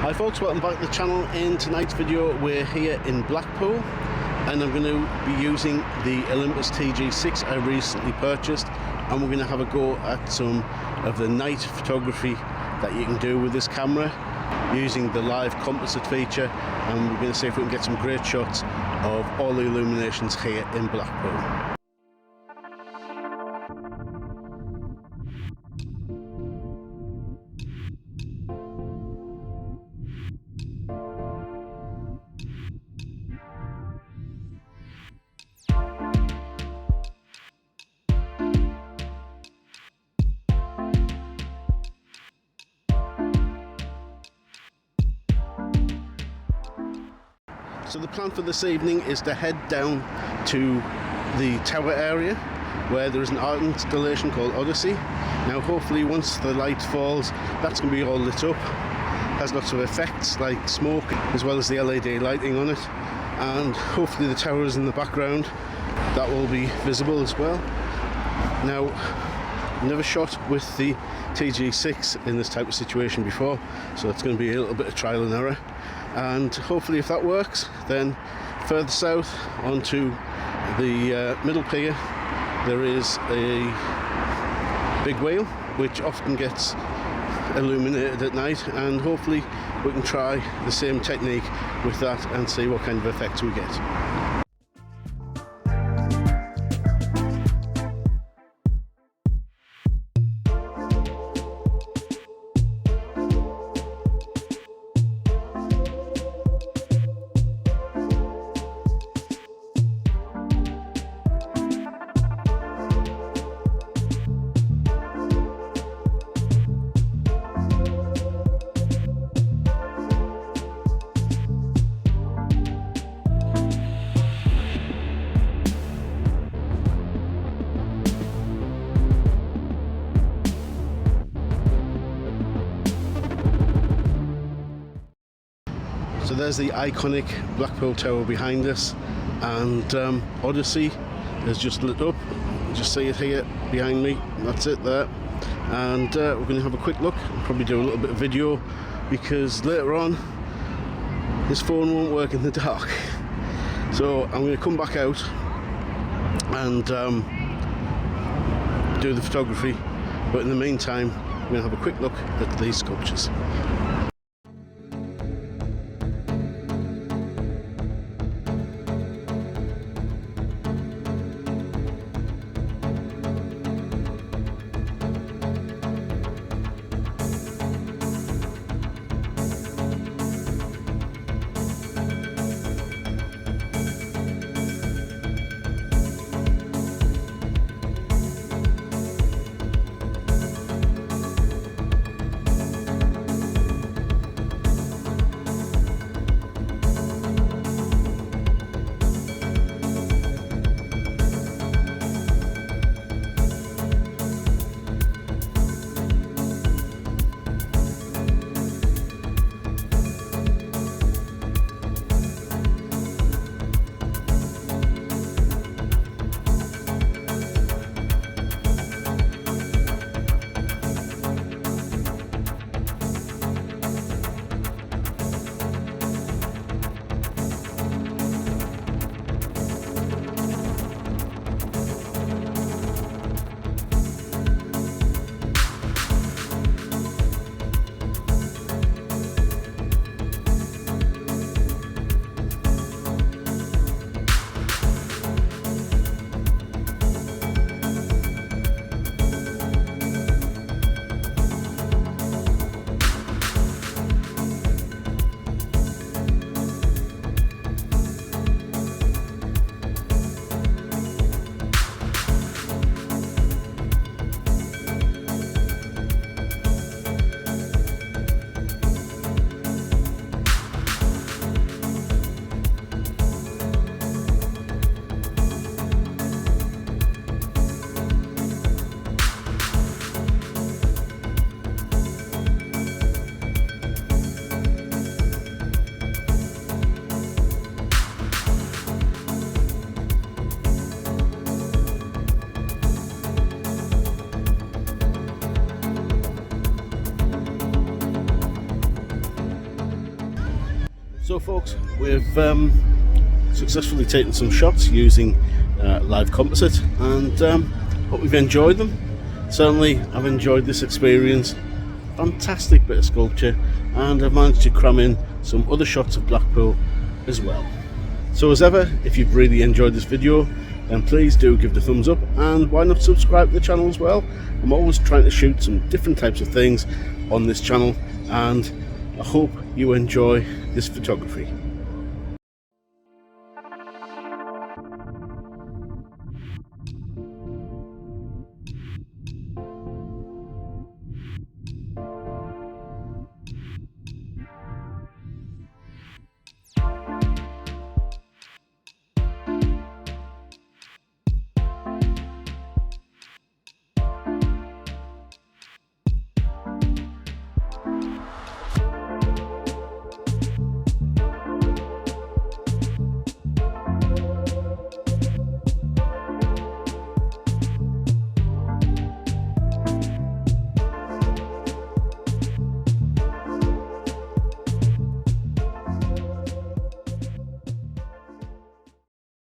Hi folks, welcome back to the channel. In tonight's video we're here in Blackpool and I'm going to be using the Olympus TG-6 I recently purchased, and we're going to have a go at some of the night photography that you can do with this camera using the live composite feature, and we're going to see if we can get some great shots of all the illuminations here in Blackpool. So the plan for this evening is to head down to the tower area where there is an art installation called Odyssey. Now hopefully once the light falls, that's going to be all lit up. Has lots of effects like smoke as well as the LED lighting on it, and hopefully the tower is in the background. That will be visible as well. Now, I've never shot with the TG-6 in this type of situation before, so it's going to be a little bit of trial and error. And hopefully if that works, then further south onto the middle pier there is a big whale which often gets illuminated at night, and hopefully we can try the same technique with that and see what kind of effects we get. So there's the iconic Blackpool Tower behind us, and Odyssey is just lit up. Just see it here behind me. That's it there. And we're going to have a quick look, probably do a little bit of video, because later on this phone won't work in the dark. So I'm going to come back out and do the photography, but in the meantime we're going to have a quick look at these sculptures. So folks, we've successfully taken some shots using live composite, and hope we've enjoyed them. Certainly I've enjoyed this experience. Fantastic bit of sculpture, and I've managed to cram in some other shots of Blackpool as well. So as ever, if you've really enjoyed this video, then please do give it a thumbs up, and why not subscribe to the channel as well. I'm always trying to shoot some different types of things on this channel, and I hope you enjoy this photography.